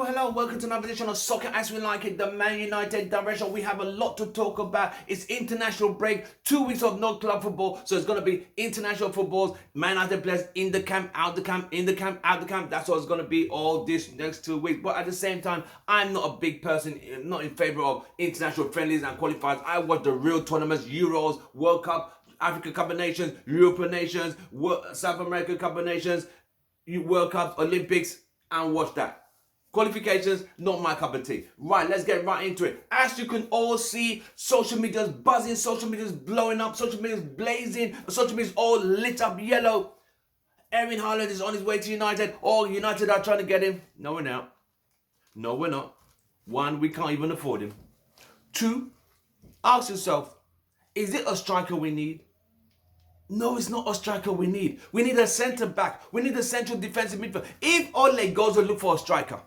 Hello, welcome to another edition of Soccer As We Like It, the Man United direction. We have a lot to talk about. It's international break, 2 weeks of no club football, so it's going to be international footballs. Man United players in the camp, out the camp, in the camp, out the camp. That's what it's going to be all this next 2 weeks. But at the same time, I'm not a big person, not in favor of international friendlies and qualifiers. I watch the real tournaments, Euros, World Cup, Africa Cup of Nations, European Nations, South America Cup of Nations, World Cups, Olympics, and watch that. Qualifications, not my cup of tea. Right, let's get right into it. As you can all see, social media's buzzing, social media's blowing up, social media's blazing, social media's all lit up yellow. Erling Haaland is on his way to United. All United are trying to get him. No, we're not. No, we're not. One, we can't even afford him. Two, ask yourself, is it a striker we need? No, it's not a striker we need. We need a centre back. We need a central defensive midfielder. If Ole goes and look for a striker.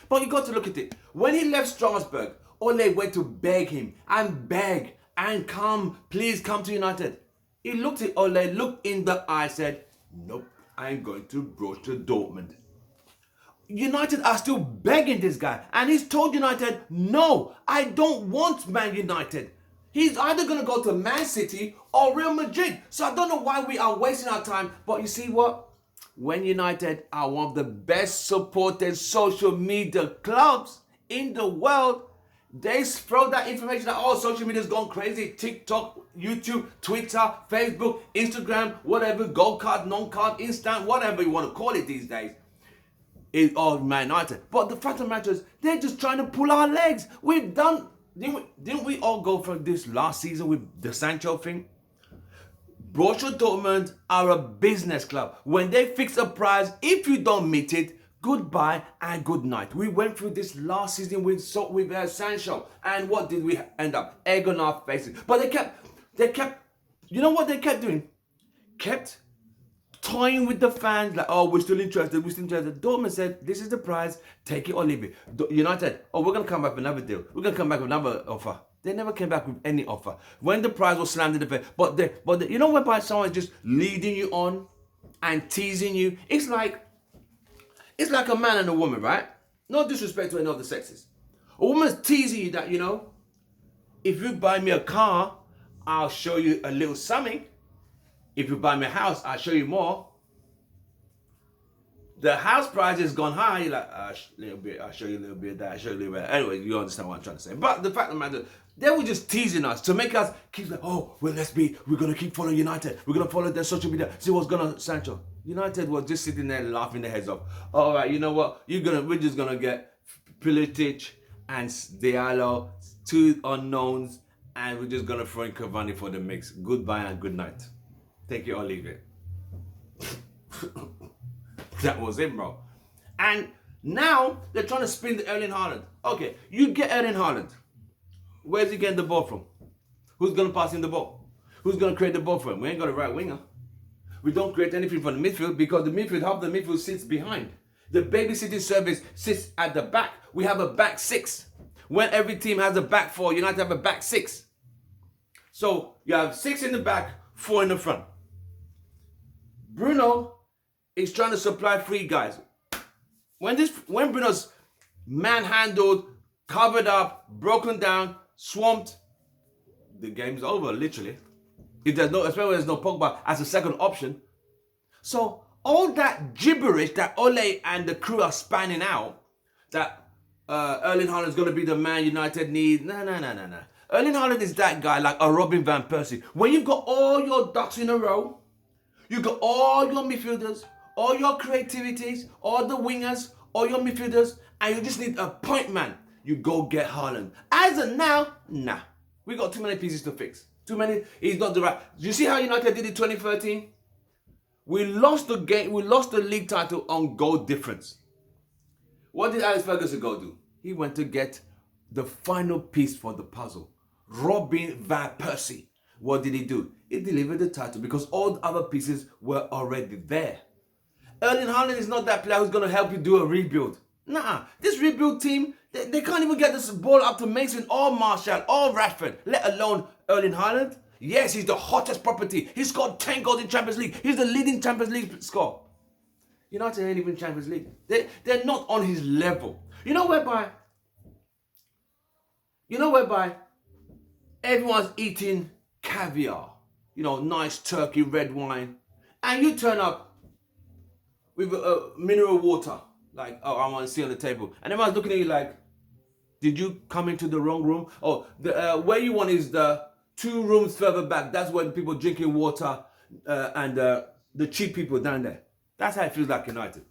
But you got to look at it. When he left Strasbourg, Ole went to beg him and beg and come, please come to United. He looked at Ole, looked in the eye, said, nope, I'm going to Borussia Dortmund. United are still begging this guy. And he's told United, no, I don't want Man United. He's either going to go to Man City or Real Madrid. So I don't know why we are wasting our time. But you see what? When United are one of the best supported social media clubs in the world, they throw that information that, oh, social media's gone crazy. TikTok, YouTube, Twitter, Facebook, Instagram, whatever, gold card, non-card, instant, whatever you want to call it these days. It's all Man United. But the fact of the matter is, they're just trying to pull our legs. We've done... Didn't we all go for this last season with the Sancho thing? Borussia Dortmund are a business club. When they fix a price, if you don't meet it, goodbye and good night. We went through this last season with Sancho, and what did we end up? Egg on our faces. But they kept, you know what they kept doing? Kept toying with the fans, like, oh, we're still interested. Dortmund said, this is the price, take it or leave it. United, oh, we're going to come back with another deal. We're going to come back with another offer. They never came back with any offer. When the price was slammed in the face, but you know whereby someone is just leading you on and teasing you? It's like a man and a woman, right? No disrespect to any other sexes. A woman's teasing you that, you know, if you buy me a car, I'll show you a little something. If you buy me a house, I'll show you more. The house price has gone high. You're like, little bit, I'll show you a little bit of that, I'll show you a little bit. Anyway, you understand what I'm trying to say. But the fact of the matter, they were just teasing us to make us keep like, oh, well, we're going to keep following United. We're going to follow their social media. See what's going on, Sancho. United was just sitting there laughing their heads off. All right, you know what? We're just going to get Pulisic and Diallo, two unknowns, and we're just going to throw in Cavani for the mix. Goodbye and good night. Take it or leave it. That was it, bro. And now they're trying to spin the Erling Haaland. Okay, you get Erling Haaland. Where's he getting the ball from? Who's going to pass him the ball? Who's going to create the ball for him? We ain't got a right winger. We don't create anything from the midfield because the midfield, half the midfield sits behind. The babysitting service sits at the back. We have a back six. When every team has a back four, United have a back six. So you have 6 in the back, 4 in the front. Bruno is trying to supply 3 guys. When Bruno's manhandled, covered up, broken down, swamped, the game's over, literally. Especially when there's no Pogba as a second option. So all that gibberish that Ole and the crew are spanning out, that Erling Haaland is going to be the man United need. No. Erling Haaland is that guy like a Robin van Persie. When you've got all your ducks in a row, you got all your midfielders, all your creativities, all the wingers, all your midfielders, and you just need a point man. You go get Haaland. As of now, nah. We got too many pieces to fix. Too many. He's not the right. You see how United did it 2013? We lost the game. We lost the league title on goal difference. What did Alex Ferguson go do? He went to get the final piece for the puzzle. Robin van Persie. What did he do? He delivered the title because all the other pieces were already there. Erling Haaland is not that player who's going to help you do a rebuild. Nah, this rebuild team, they can't even get this ball up to Mason or Martial or Rashford, let alone Erling Haaland. Yes, he's the hottest property. He scored 10 goals in Champions League. He's the leading Champions League scorer. United ain't even Champions League. They're not on his level. You know whereby everyone's eating caviar, nice turkey, red wine, and you turn up with mineral water, like, oh, I want to see on the table, and everyone's looking at you like, did you come into the wrong room? Oh, the where you want is the 2 rooms further back. That's where the people drinking water and the cheap people down there. That's how it feels like United.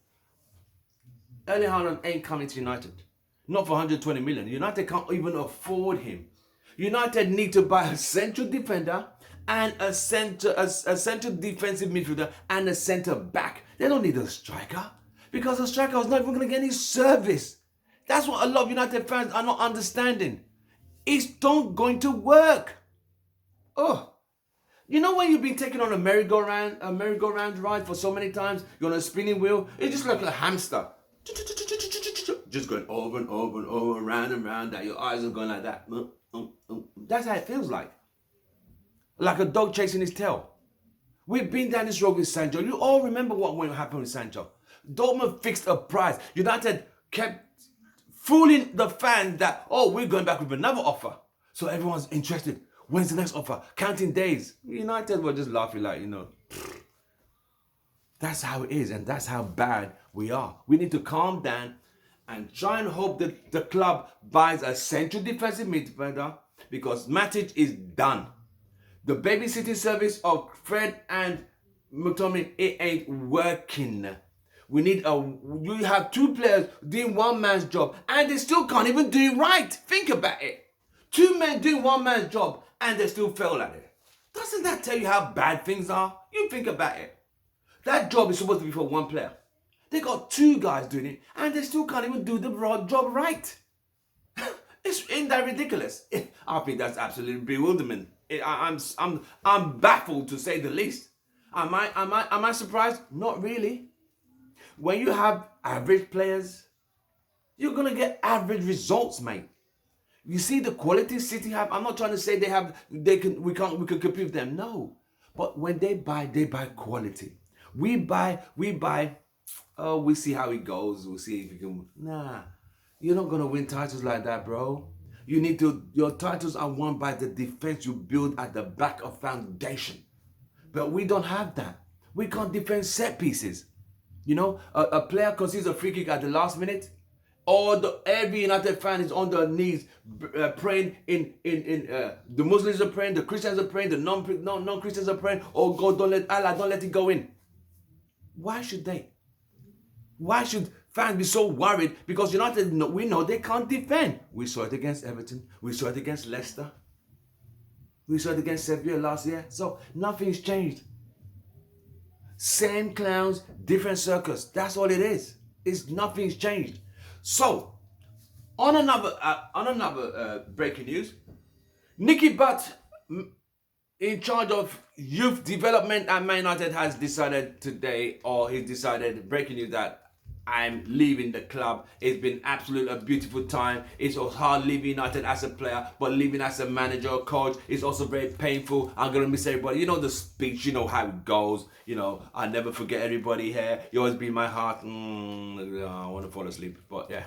Erling Haaland ain't coming to United. Not for 120 million. United can't even afford him. United need to buy a central defender and a central defensive midfielder and a centre back. They don't need a striker because a striker is not even going to get any service. That's what a lot of United fans are not understanding. It's not going to work. Oh, you know when you've been taken on a merry-go-round ride for so many times, you're on a spinning wheel, it's just like a hamster. Just going over and over and over, round and round, that your eyes are going like that. That's how it feels like. Like a dog chasing his tail. We've been down this road with Sancho. You all remember what happened with Sancho. Dortmund fixed a price. United kept fooling the fans that, oh, we're going back with another offer. So everyone's interested. When's the next offer? Counting days. United were just laughing like, That's how it is, and that's how bad we are. We need to calm down and try and hope that the club buys a central defensive midfielder, because MATIC is done. The babysitting service of Fred and McTominay, it ain't working. We need you have 2 players doing one man's job, and they still can't even do it right. Think about it. 2 men doing one man's job, and they still fail at it. Doesn't that tell you how bad things are? You think about it. That job is supposed to be for 1 player. They got 2 guys doing it, and they still can't even do the job right. Ain't that ridiculous? I think that's absolute bewilderment. I'm baffled, to say the least. Am I surprised? Not really. When you have average players, you're gonna get average results, mate. You see the quality City have. I'm not trying to say we can compete with them. No, but when they buy quality. We buy. Oh, we see how it goes. We'll see if you can. Nah, you're not gonna win titles like that, bro. Your titles are won by the defense you build at the back of foundation. But we don't have that. We can't defend set pieces. A player concedes a free kick at the last minute, or every United fan is on their knees praying. The Muslims are praying, the Christians are praying, the non-Christians are praying. Oh God, don't let it go in. Why should they? Why should fans be so worried? Because United, we know they can't defend. We saw it against Everton. We saw it against Leicester. We saw it against Sevilla last year. So nothing's changed. Same clowns, different circus. That's all it is. Nothing's changed. So, on another breaking news, Nicky Butt, in charge of youth development at Man United, has decided today, or he's decided, breaking news, that I'm leaving the club. It's been absolutely a beautiful time. It's hard leaving United as a player, but leaving as a manager or coach is also very painful. I'm going to miss everybody. You know the speech, you know how it goes. I never forget everybody here. You always be in my heart. I want to fall asleep. But yeah,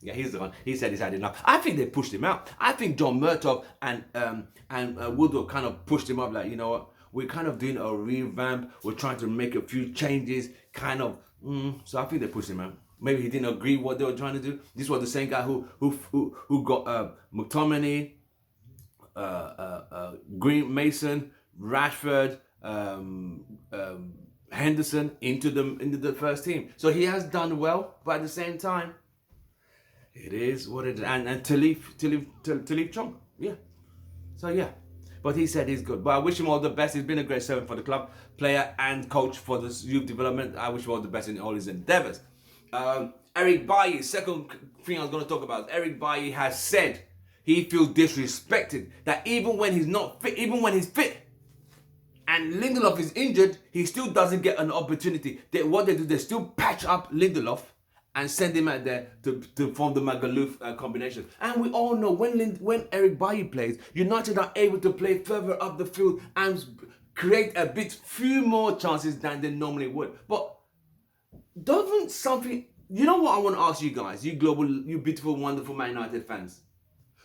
he's the one. He said he's had enough. I think they pushed him out. I think John Murtough and Woodward kind of pushed him up, like, you know what, we're kind of doing a revamp. We're trying to make a few changes, kind of. So I think they pushed him out. Maybe he didn't agree what they were trying to do. This was the same guy who got McTominay, Green, Mason, Rashford, Henderson into the first team. So he has done well, but at the same time, it is what it is. And Talib Chong, yeah. So yeah. But he said he's good. But I wish him all the best. He's been a great servant for the club, player and coach for this youth development. I wish him all the best in all his endeavours. Eric Bailly, second thing I was going to talk about. Eric Bailly has said he feels disrespected, that even when he's not fit, even when he's fit, and Lindelof is injured, he still doesn't get an opportunity. What they do, they still patch up Lindelof and send him out there to form the Magaluf combination. And we all know when Eric Bailly plays, United are able to play further up the field and create few more chances than they normally would. But Doesn't something, you know what I want to ask you guys, you global, you beautiful, wonderful Man United fans?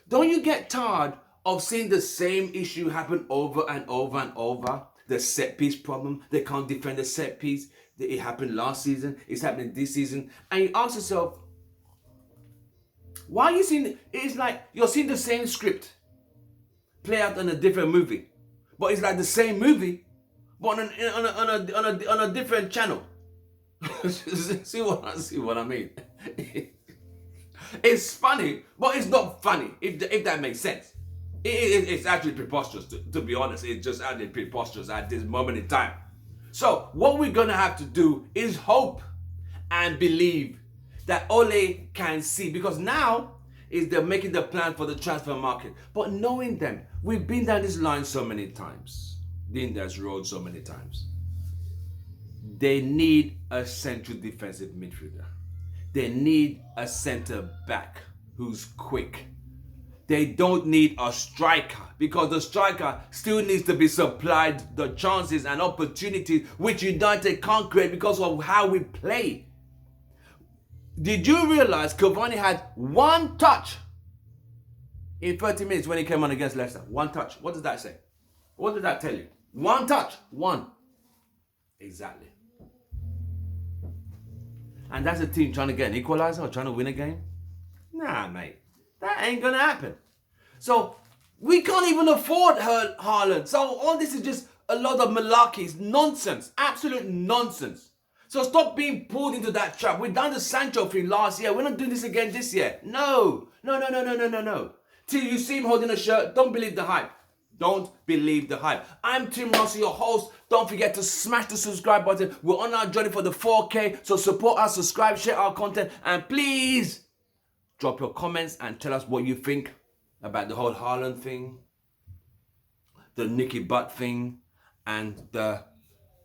Don't you get tired of seeing the same issue happen over and over and over? The set piece problem, they can't defend the set piece. It happened last season, it's happening this season. And you ask yourself, why are you seeing, it's like you're seeing the same script play out in a different movie. But it's like the same movie, but on a different channel. see what I mean? It's funny, but it's not funny, if that makes sense. It's actually preposterous, to be honest. It's just actually preposterous at this moment in time. So what we're going to have to do is hope and believe that Ole can see, because now is they're making the plan for the transfer market. But knowing them, we've been down this line so many times, been down this road so many times. They need a central defensive midfielder. They need a centre back who's quick. They don't need a striker, because the striker still needs to be supplied the chances and opportunities which United can't create because of how we play. Did you realize Cavani had one touch in 30 minutes when he came on against Leicester? One touch. What does that say? What does that tell you? One touch. One. Exactly. And that's a team trying to get an equalizer or trying to win a game? Nah, mate. That ain't going to happen. So, we can't even afford Haaland. So, all this is just a lot of malarkey. It's nonsense. Absolute nonsense. So, stop being pulled into that trap. We've done the Sancho thing last year. We're not doing this again this year. No. Till you see him holding a shirt, don't believe the hype. Don't believe the hype. I'm Tim Russell, your host. Don't forget to smash the subscribe button. We're on our journey for the 4K. So support us, subscribe, share our content. And please drop your comments and tell us what you think about the whole Haaland thing, the Nicky Butt thing, and the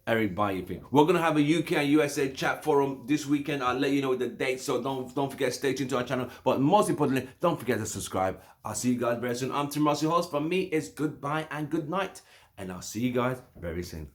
Eric Bailly thing. We're going to have a UK and USA chat forum this weekend. I'll let you know the date, so don't forget, stay tuned to our channel. But most importantly, don't forget to subscribe. I'll see you guys very soon. I'm Tim Russell, host. From me, it's goodbye and good night. And I'll see you guys very soon.